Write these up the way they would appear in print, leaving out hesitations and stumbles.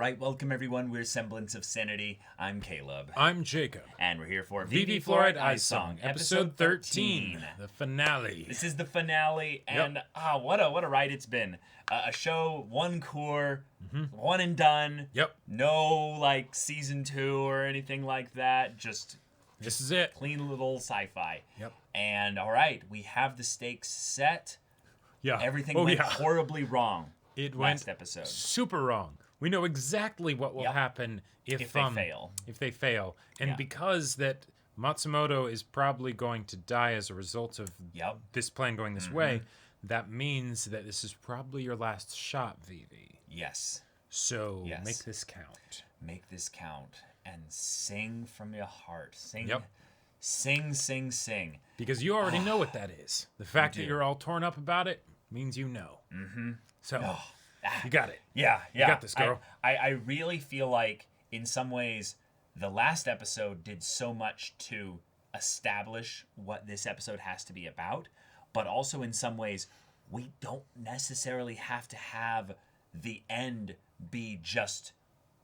right, welcome everyone. We're Semblance of Sanity. I'm Caleb. I'm Jacob. And we're here for Vivy, Fluorite, Ice Song, episode 13, the finale. This is the finale, and what a ride it's been. A show, one core, one and done. Yep. No, season 2 or anything like that. Just This is it. clean little sci-fi. Yep. And, all right, we have the stakes set. Yeah. Everything went horribly wrong. It last went episode. super wrong. We know exactly what will happen if they fail. If they fail. And because that Matsumoto is probably going to die as a result of this plan going this way, that means that this is probably your last shot, Vivy. Yes. So make this count. Make this count. And sing from your heart. Sing. Yep. Sing, sing, sing. Because you already know what that is. The fact that you're all torn up about it means you know. Mm-hmm. So... You got it. Yeah. You got this, girl. I really feel like, in some ways, the last episode did so much to establish what this episode has to be about, but also in some ways, we don't necessarily have to have the end be just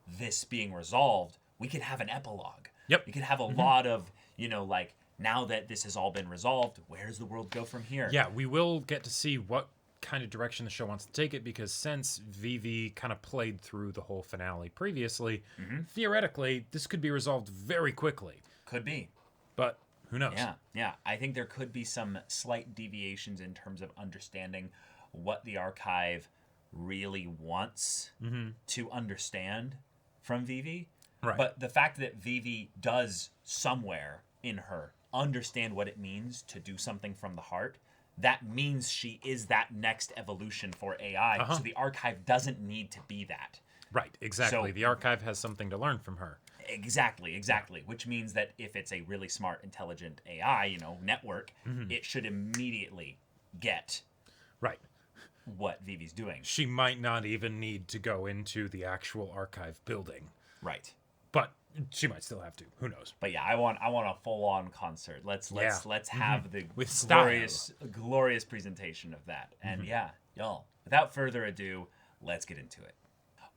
this being resolved. We could have an epilogue. Yep. We could have a lot of, now that this has all been resolved, where does the world go from here? Yeah, we will get to see what kind of direction the show wants to take it, because since Vivy kind of played through the whole finale previously, theoretically, this could be resolved very quickly. Could be. But who knows? Yeah. I think there could be some slight deviations in terms of understanding what the archive really wants to understand from Vivy. Right. But the fact that Vivy does somewhere in her understand what it means to do something from the heart, that means she is that next evolution for AI. So the archive doesn't need to be that. Right, exactly. So, the archive has something to learn from her. Exactly. Which means that if it's a really smart, intelligent AI, network, it should immediately get what Vivy's doing. She might not even need to go into the actual archive building. Right. But she might still have to. Who knows? But yeah, I want a full-on concert. Let's have the with glorious presentation of that. And y'all, without further ado, let's get into it.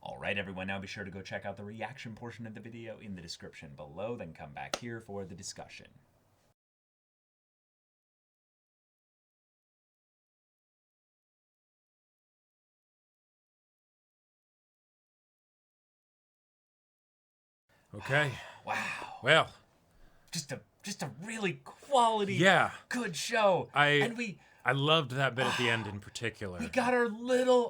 All right, everyone, now be sure to go check out the reaction portion of the video in the description below, then come back here for the discussion. Okay. Wow. Well, just a really quality, good show. I loved that bit at the end in particular. We got our little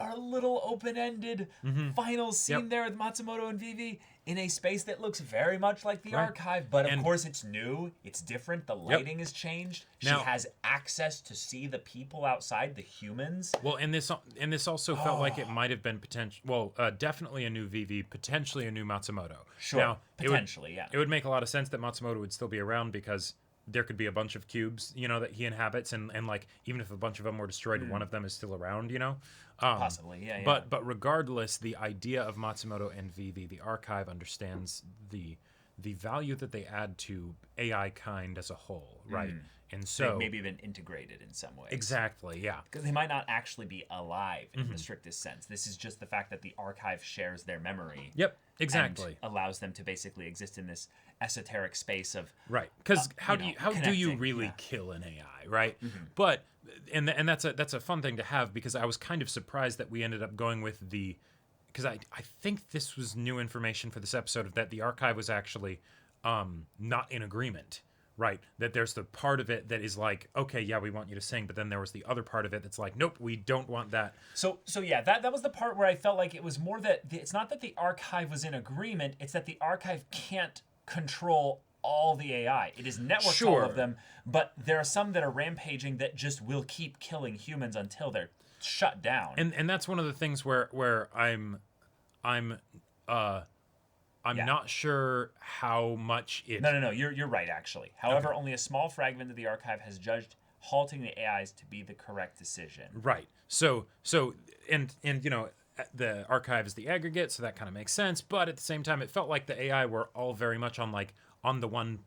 open-ended final scene there with Matsumoto and Vivy in a space that looks very much like the archive, but of course it's new, it's different, the lighting has changed. She has access to see the people outside, the humans. Well, and this also felt like it might have been definitely a new Vivy, potentially a new Matsumoto. Sure, now, potentially, it would make a lot of sense that Matsumoto would still be around, because there could be a bunch of cubes, that he inhabits, and even if a bunch of them were destroyed, one of them is still around, Possibly, yeah. But regardless, the idea of Matsumoto and Vivy, the archive understands the value that they add to AI kind as a whole, right? And so maybe even integrated in some ways. Exactly, yeah. Because they might not actually be alive in the strictest sense. This is just the fact that the archive shares their memory. Yep, exactly. And allows them to basically exist in this esoteric space of because how do you really kill an AI, right? But and that's a fun thing to have, because I was kind of surprised that we ended up going with because I think this was new information for this episode, that the archive was actually not in agreement. Right, that there's the part of it that is like, okay, yeah, we want you to sing, but then there was the other part of it that's like, nope, we don't want that. So yeah, that was the part where I felt like it was more that it's not that the archive was in agreement, it's that the archive can't control all the AI. It is networked all of them, but there are some that are rampaging that just will keep killing humans until they're shut down. And that's one of the things where I'm not sure how much it... No, you're right, actually. However, only a small fragment of the archive has judged halting the AIs to be the correct decision. Right. So the archive is the aggregate, so that kind of makes sense, but at the same time, it felt like the AI were all very much on the one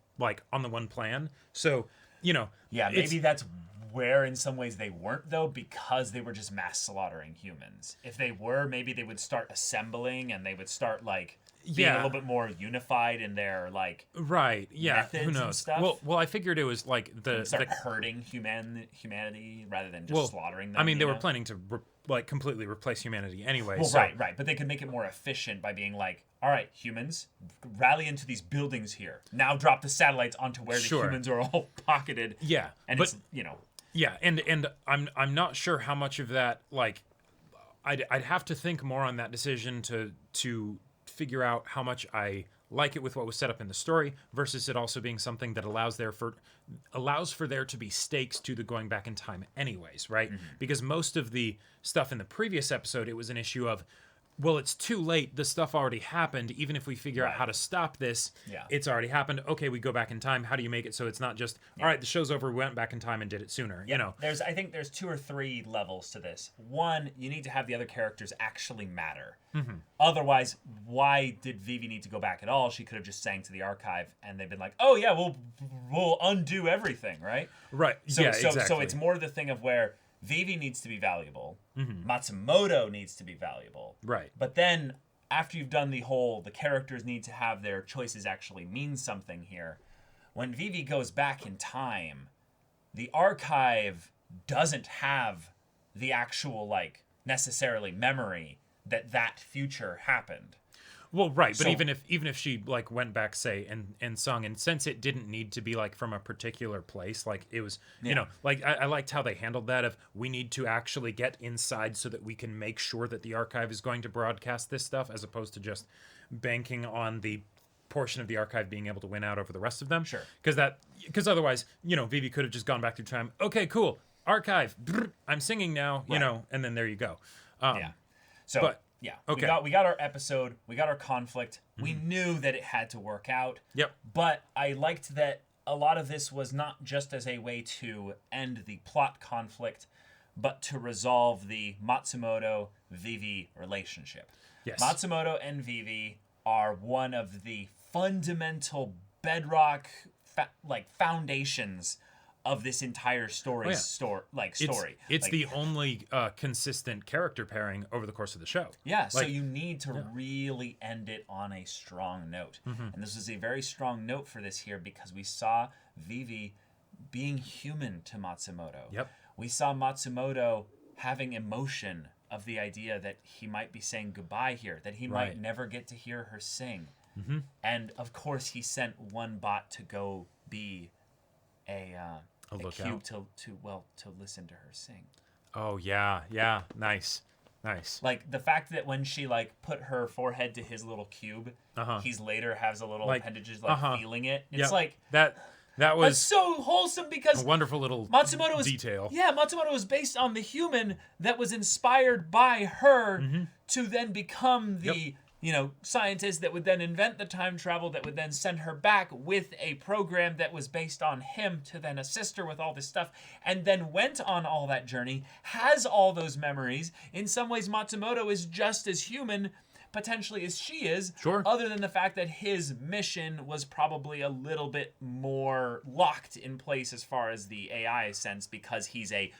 plan. So, maybe that's where in some ways they weren't, though, because they were just mass slaughtering humans. If they were, maybe they would start assembling and they would start, like, being a little bit more unified in their, like, methods who knows? And stuff. Well, I figured it was like start hurting humanity rather than just slaughtering them. I mean, they were planning to completely replace humanity anyway. Well, right, but they could make it more efficient by being like, all right, humans, rally into these buildings here. Now drop the satellites onto where the humans are all pocketed. Yeah, and but, it's Yeah, and I'm not sure how much of that, like, I'd have to think more on that decision to figure out how much I like it with what was set up in the story versus it also being something that allows for there to be stakes to the going back in time anyways, right? Mm-hmm. Because most of the stuff in the previous episode, it was an issue of, well, it's too late. The stuff already happened. Even if we figure out how to stop this, it's already happened. Okay, we go back in time. How do you make it so it's not just, all right, the show's over, we went back in time and did it sooner, you know? I think there's 2 or 3 levels to this. One, you need to have the other characters actually matter. Mm-hmm. Otherwise, why did Vivy need to go back at all? She could have just sang to the archive and they've been like, oh yeah, we'll undo everything, right? Right, exactly. So it's more the thing of where Vivy needs to be valuable. Mm-hmm. Matsumoto needs to be valuable. Right. But then after you've done the characters need to have their choices actually mean something here. When Vivy goes back in time, the archive doesn't have the actual, like, necessarily memory that future happened. Well, right, but even if she, like, went back, say, and sung, and since it didn't need to be, like, from a particular place, like, it was, you know, like, I liked how they handled that of, we need to actually get inside so that we can make sure that the archive is going to broadcast this stuff, as opposed to just banking on the portion of the archive being able to win out over the rest of them. Sure. Because otherwise, you know, Vivy could have just gone back through time, okay, cool, archive, I'm singing now, you know, and then there you go. Yeah. Okay. We got our episode. We got our conflict. Mm-hmm. We knew that it had to work out. Yep. But I liked that a lot of this was not just as a way to end the plot conflict, but to resolve the Matsumoto-Vivy relationship. Yes. Matsumoto and Vivy are one of the fundamental bedrock foundations of this entire story. Story. It's the only consistent character pairing over the course of the show. Yeah, so you need to really end it on a strong note. Mm-hmm. And this is a very strong note for this here because we saw Vivy being human to Matsumoto. Yep. We saw Matsumoto having emotion of the idea that he might be saying goodbye here, that he might never get to hear her sing. Mm-hmm. And of course he sent one bot to go be a cube to listen to her sing. Oh yeah, nice. Like the fact that when she like put her forehead to his little cube, he's later has a little appendages feeling it. It's like that was that's so wholesome because a wonderful little detail. Yeah, Matsumoto was based on the human that was inspired by her to then become the scientist that would then invent the time travel that would then send her back with a program that was based on him to then assist her with all this stuff, and then went on all that journey, has all those memories. In some ways, Matsumoto is just as human, potentially, as she is. Sure. Other than the fact that his mission was probably a little bit more locked in place as far as the AI sense, because he's a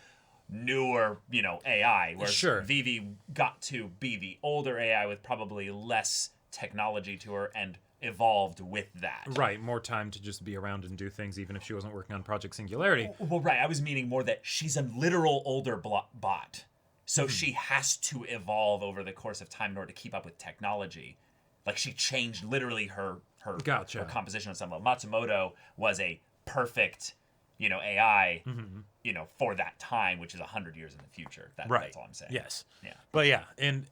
newer, AI, whereas Vivy got to be the older AI with probably less technology to her and evolved with that. Right, more time to just be around and do things, even if she wasn't working on Project Singularity. Well, right, I was meaning more that she's a literal older bot, so she has to evolve over the course of time in order to keep up with technology. Like, she changed literally her composition on some level. Matsumoto was a perfect AI, for that time, which is 100 years in the future. That's all I'm saying. Yes. Yeah. But yeah, and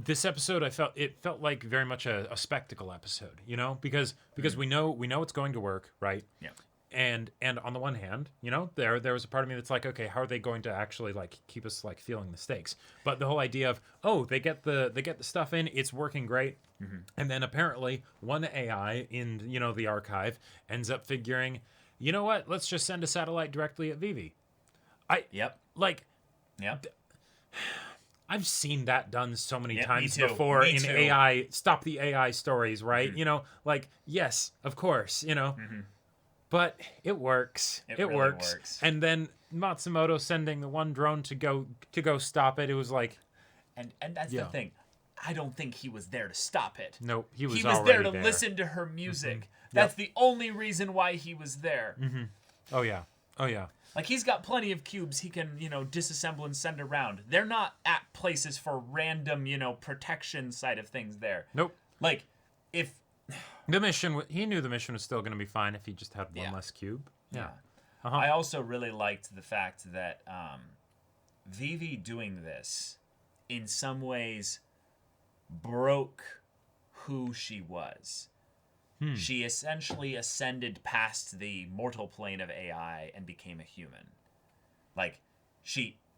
this episode, it felt like very much a spectacle episode, because we know it's going to work, right? Yeah. And on the one hand, there was a part of me that's like, okay, how are they going to actually like keep us like feeling the stakes? But the whole idea of, they get the stuff in, it's working great. Mm-hmm. And then apparently one AI in, the archive ends up figuring, you know what? Let's just send a satellite directly at Vivy. I've seen that done so many times before in AI, stop the AI stories, right? Mm-hmm. Yes, of course, Mm-hmm. But it works. It really works. And then Matsumoto sending the one drone to go stop it. It was like, and that's the thing. I don't think he was there to stop it. Nope, he was there to there. listen to her music. That's the only reason why he was there. Oh yeah. Like, he's got plenty of cubes he can, disassemble and send around. They're not at places for random, protection side of things there. Nope. Like, if the mission, he knew the mission was still going to be fine if he just had one less cube. Yeah. I also really liked the fact that Vivy doing this, in some ways, broke who she was. She essentially ascended past the mortal plane of AI and became a human. Like,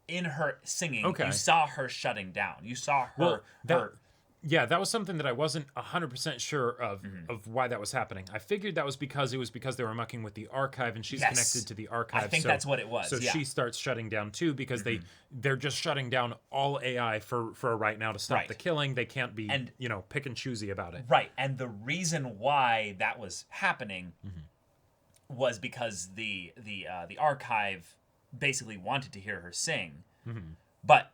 in her singing, you saw her shutting down. You saw her... Yeah, that was something that I wasn't 100% sure of why that was happening. I figured that was because they were mucking with the archive, and she's connected to the archive. I think that's what it was. So she starts shutting down too, because they're just shutting down all AI for right now to stop the killing. They can't be pick and choosy about it. Right, and the reason why that was happening was because the archive basically wanted to hear her sing, but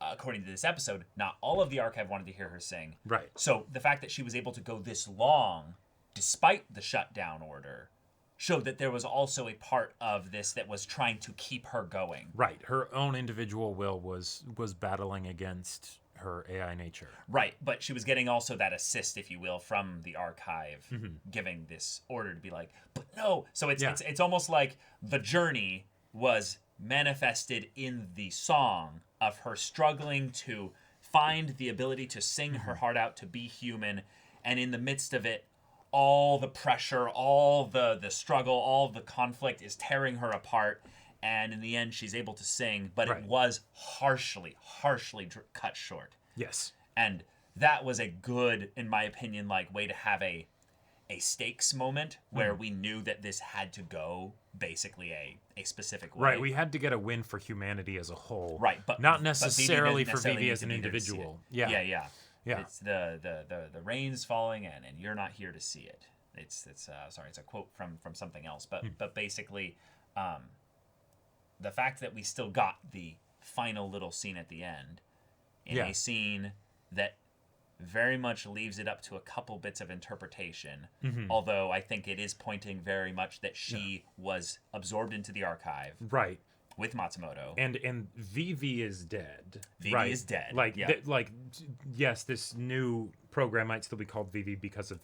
according to this episode, not all of the archive wanted to hear her sing. Right. So the fact that she was able to go this long, despite the shutdown order, showed that there was also a part of this that was trying to keep her going. Right. Her own individual will was battling against her AI nature. Right, but she was getting also that assist, if you will, from the archive, giving this order to be like, but no. So it's almost like the journey was manifested in the song of her struggling to find the ability to sing her heart out, to be human, and in the midst of it, all the pressure, all the struggle, all the conflict is tearing her apart, and in the end, she's able to sing, but it was harshly cut short. Yes. And that was a good, in my opinion, way to have a stakes moment where we knew that this had to go basically a specific way. Right, we had to get a win for humanity as a whole. Right, but not necessarily for Vivy as an individual. Yeah. It's the rain's falling and you're not here to see it. It's a quote from something else, but basically, the fact that we still got the final little scene at the end in a scene that very much leaves it up to a couple bits of interpretation, although I think it is pointing very much that she was absorbed into the archive. Right. With Matsumoto. And Vivy is dead. Vivy is dead. Yes, this new program might still be called Vivy because of,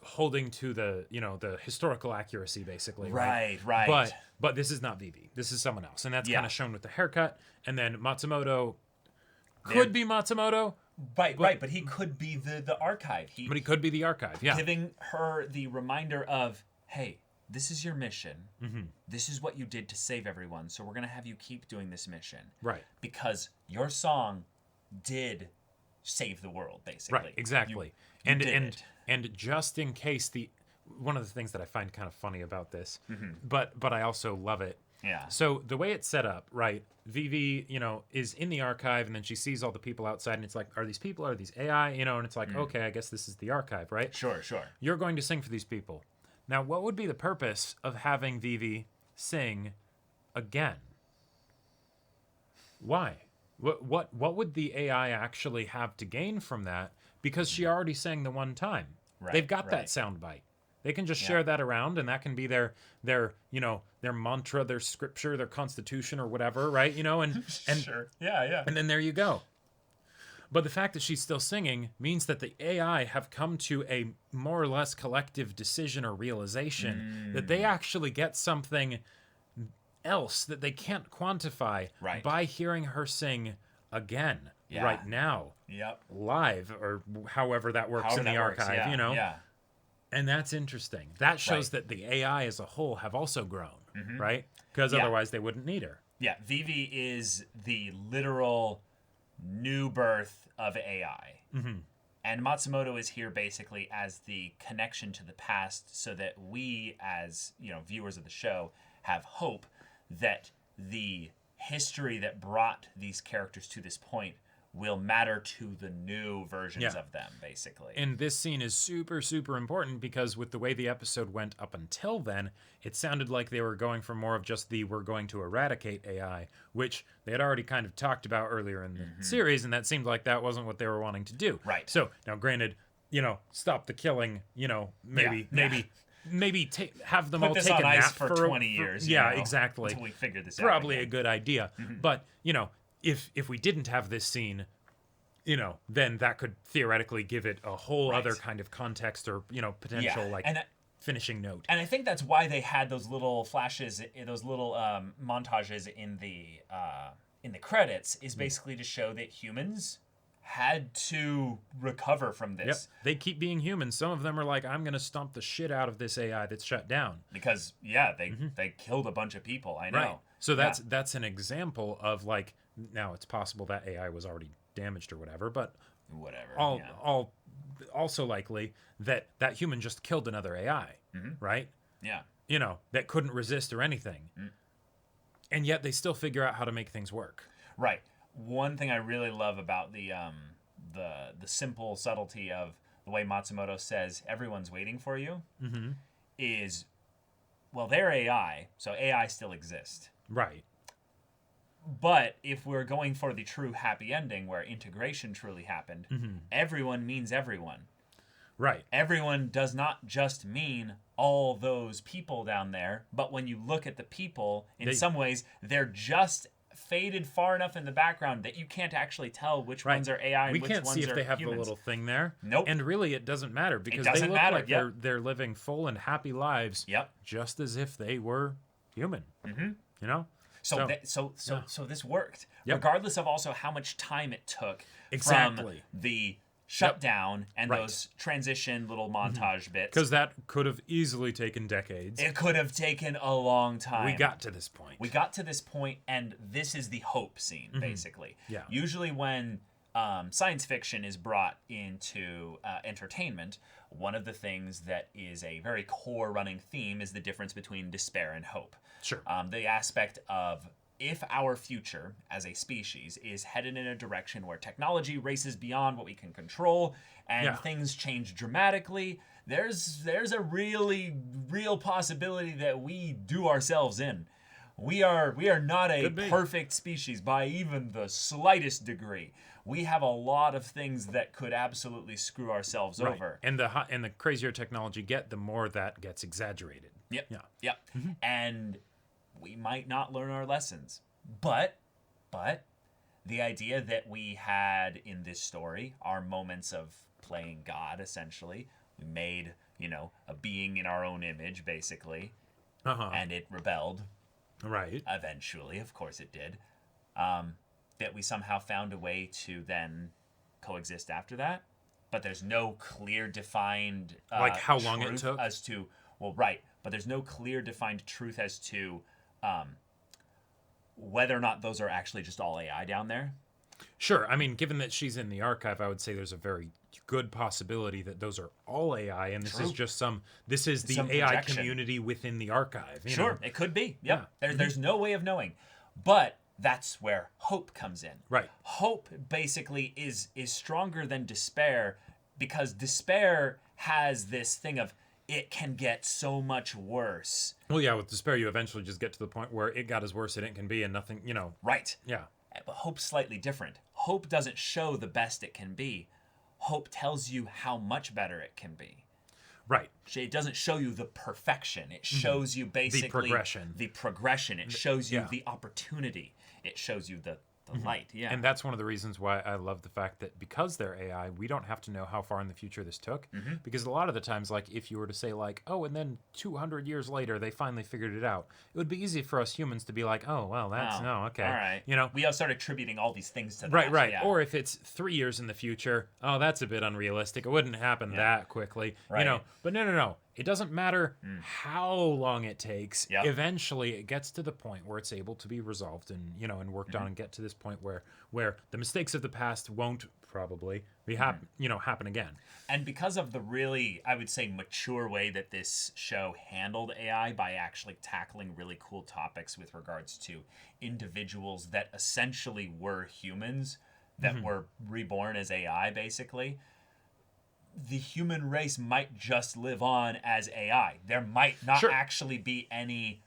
holding to the, the historical accuracy, basically. Right. But this is not Vivy. This is someone else. And that's kind of shown with the haircut. And then Matsumoto could be Matsumoto. Right, but he could be the archive. But he could be the archive, yeah. Giving her the reminder of, hey, this is your mission. This is what you did to save everyone, so we're going to have you keep doing this mission. Right. Because your song did save the world, basically. Right, exactly. And just in case, one of the things that I find kind of funny about this, but I also love it. Yeah. So the way it's set up, right, Vivy, is in the archive, and then she sees all the people outside, and it's like, are these people? Are these AI? And it's like, okay, I guess this is the archive, right? Sure. You're going to sing for these people. Now, what would be the purpose of having Vivy sing again? Why? What would the AI actually have to gain from that? Because she already sang the one time. Right, They've got that soundbite. They can just share that around, and that can be their mantra, their scripture, their constitution, or whatever, right? And sure, yeah. And then there you go. But the fact that she's still singing means that the AI have come to a more or less collective decision or realization that they actually get something else that they can't quantify by hearing her sing again right now, live, or however that works in the archive, Yeah. And that's interesting. That shows that the AI as a whole have also grown, right? Because otherwise they wouldn't need her. Yeah, Vivy is the literal new birth of AI. And Matsumoto is here basically as the connection to the past, so that we, as viewers of the show, have hope that the history that brought these characters to this point will matter to the new versions of them, basically. And this scene is super, super important because with the way the episode went up until then, it sounded like they were going for more of just the we're going to eradicate AI, which they had already kind of talked about earlier in the series, and that seemed like that wasn't what they were wanting to do. Right. So, now granted, stop the killing, maybe have them Put all this take on a ice nap for 20 years. Yeah, exactly. Until we figure this out. Probably a good idea. But, if we didn't have this scene, then that could theoretically give it a whole other kind of context or, potential finishing note. And I think that's why they had those little flashes, those little montages in the credits, is basically to show that humans had to recover from this. Yep. They keep being human. Some of them are like, I'm going to stomp the shit out of this AI that's shut down. Because, they killed a bunch of people. I know. Right. So that's an example of now it's possible that AI was already damaged or whatever, but also likely that human just killed another AI, right? Yeah. That couldn't resist or anything. And yet they still figure out how to make things work. Right. One thing I really love about the simple subtlety of the way Matsumoto says everyone's waiting for you is, well, they're AI, so AI still exists. Right. But if we're going for the true happy ending where integration truly happened, everyone means everyone. Right. Everyone does not just mean all those people down there, but when you look at the people, in some ways, they're just faded far enough in the background that you can't actually tell which ones are AI and which ones are humans. We can't see if they have the little thing there. Nope. And really, it doesn't matter because they look like they're living full and happy lives, just as if they were human. So this worked, regardless of also how much time it took from the shutdown and those transition little montage bits. Because that could have easily taken decades. It could have taken a long time. We got to this point. And this is the hope scene, basically. Yeah. Usually when science fiction is brought into entertainment, one of the things that is a very core running theme is the difference between despair and hope. Sure. The aspect of if our future as a species is headed in a direction where technology races beyond what we can control and things change dramatically, there's a really real possibility that we do ourselves in. We are not a perfect species by even the slightest degree. We have a lot of things that could absolutely screw ourselves over. And the crazier technology the more that gets exaggerated. Yep. And we might not learn our lessons. But the idea that we had in this story, our moments of playing God, essentially, we made, a being in our own image, basically, and it rebelled. Right. Eventually, of course it did. That we somehow found a way to then coexist after that. But there's no clear defined how long it took as to but there's no clear defined truth as to whether or not those are actually just all AI down there. Sure. I mean, given that she's in the archive, I would say there's a very good possibility that those are all AI, and this is just this is the AI projection community within the archive. Sure, it could be. Yep. Yeah. There's no way of knowing. But that's where hope comes in. Right. Hope basically is stronger than despair, because despair has this thing of it can get so much worse. Well, yeah, with despair, you eventually just get to the point where it got as worse as it can be and nothing, Right. Yeah. But hope's slightly different. Hope doesn't show the best it can be. Hope tells you how much better it can be. Right. It doesn't show you the perfection. It shows you basically the progression. It shows you the opportunity. It shows you the light. Yeah. And that's one of the reasons why I love the fact that because they're AI, we don't have to know how far in the future this took. Because a lot of the times, if you were to say and then 200 years later, they finally figured it out, it would be easy for us humans to be like, oh, well, that's, okay. All right. We all start attributing all these things to that. Right. Yeah. Or if it's 3 years in the future, oh, that's a bit unrealistic. It wouldn't happen that quickly. Right. But no. It doesn't matter how long it takes. Yep. Eventually, it gets to the point where it's able to be resolved and and worked on, and get to this point where the mistakes of the past won't probably be happen again. And because of the really, I would say, mature way that this show handled AI by actually tackling really cool topics with regards to individuals that essentially were humans, that were reborn as AI, basically, the human race might just live on as AI. There might not actually be any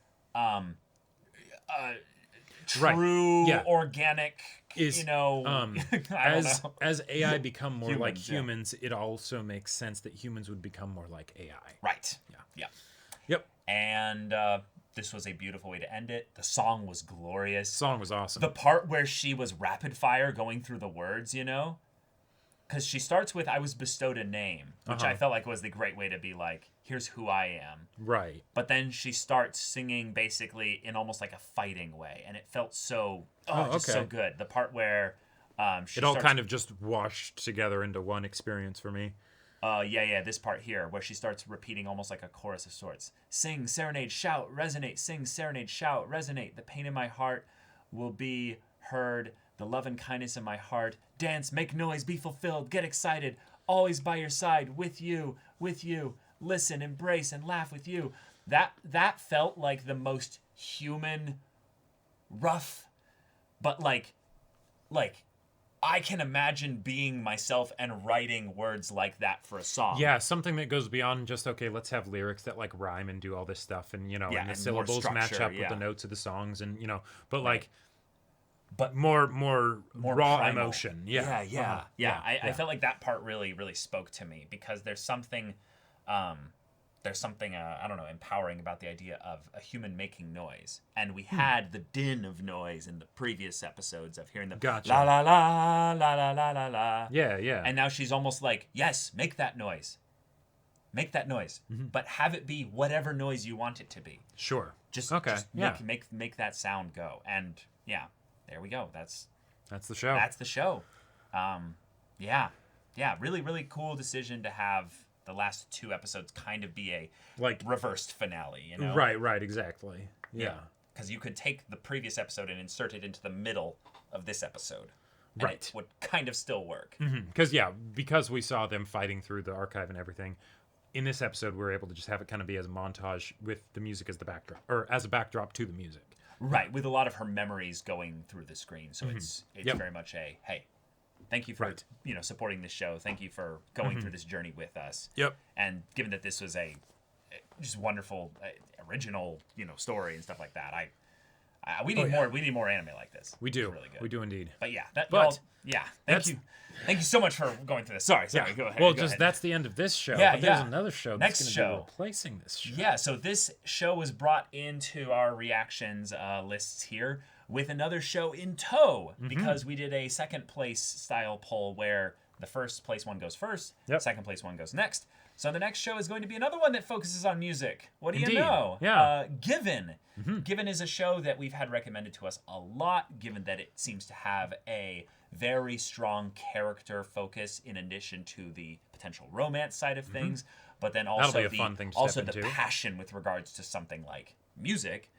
true organic, I don't know. As AI become more like humans, it also makes sense that humans would become more like AI. Right. Yeah. Yep. And this was a beautiful way to end it. The song was glorious. Song was awesome. The part where she was rapid fire going through the words, because she starts with, I was bestowed a name, which I felt like was the great way to be like, here's who I am. Right. But then she starts singing basically in almost like a fighting way. And it felt so, so good. The part where it all kind of just washed together into one experience for me. This part here where she starts repeating almost like a chorus of sorts. Sing, serenade, shout, resonate. Sing, serenade, shout, resonate. The pain in my heart will be heard. The love and kindness in my heart. Dance, make noise, be fulfilled, get excited. Always by your side, with you. Listen, embrace, and laugh with you. That felt like the most human, rough, but like I can imagine being myself and writing words like that for a song. Yeah, something that goes beyond just, okay, let's have lyrics that like rhyme and do all this stuff and, and the syllables match up with the notes of the songs and, but like, but more raw primal. Emotion. Yeah. I felt like that part really, really spoke to me because there's something, I don't know, empowering about the idea of a human making noise. And we had the din of noise in the previous episodes of hearing the la la la la la la la la. Yeah. And now she's almost like, yes, make that noise. Make that noise. But have it be whatever noise you want it to be. Sure. Just make that sound go. And yeah, there we go. That's the show. That's the show. Really, really cool decision to have the last 2 episodes kind of be a reversed finale, Right, exactly. Yeah. Because you could take the previous episode and insert it into the middle of this episode. Right. It would kind of still work. Because we saw them fighting through the archive and everything, in this episode we were able to just have it kind of be as a montage with the music as the backdrop, or as a backdrop to the music. Right, with a lot of her memories going through the screen. So it's very much a, hey, thank you for supporting this show. Thank you for going through this journey with us. Yep. And given that this was a just wonderful original story and stuff like that, we need more. We need more anime like this. We do. It's really good. We do indeed. But thank you so much for going through this. Sorry. Go ahead. Well, that's the end of this show. Yeah, but there's another show that's going to be replacing this show. Yeah. So this show was brought into our reactions lists here with another show in tow because we did a second place style poll where the first place one goes first, second place one goes next. So the next show is going to be another one that focuses on music. What do you know? Yeah. Given. Given is a show that we've had recommended to us a lot, given that it seems to have a very strong character focus in addition to the potential romance side of things, but then also the passion with regards to something like music.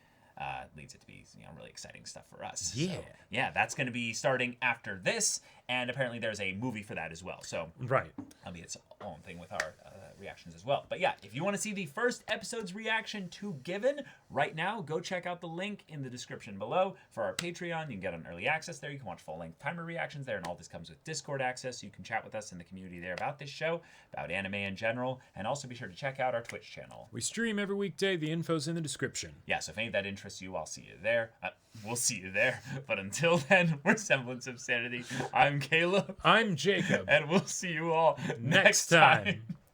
Leads it to be really exciting stuff for us. Yeah. So, that's going to be starting after this, and apparently there's a movie for that as well. So that'll be its own thing with our reactions as well. But if you want to see the first episode's reaction to Given right now, go check out the link in the description below for our Patreon. You can get on early access there. You can watch full-length timer reactions there, and all this comes with Discord access. So you can chat with us in the community there about this show, about anime in general, and also be sure to check out our Twitch channel. We stream every weekday. The info's in the description. Yeah, so if any of that interests you, I'll see you there. We'll see you there. But until then, we're Semblance of Sanity. I'm Caleb. I'm Jacob. And we'll see you all next time.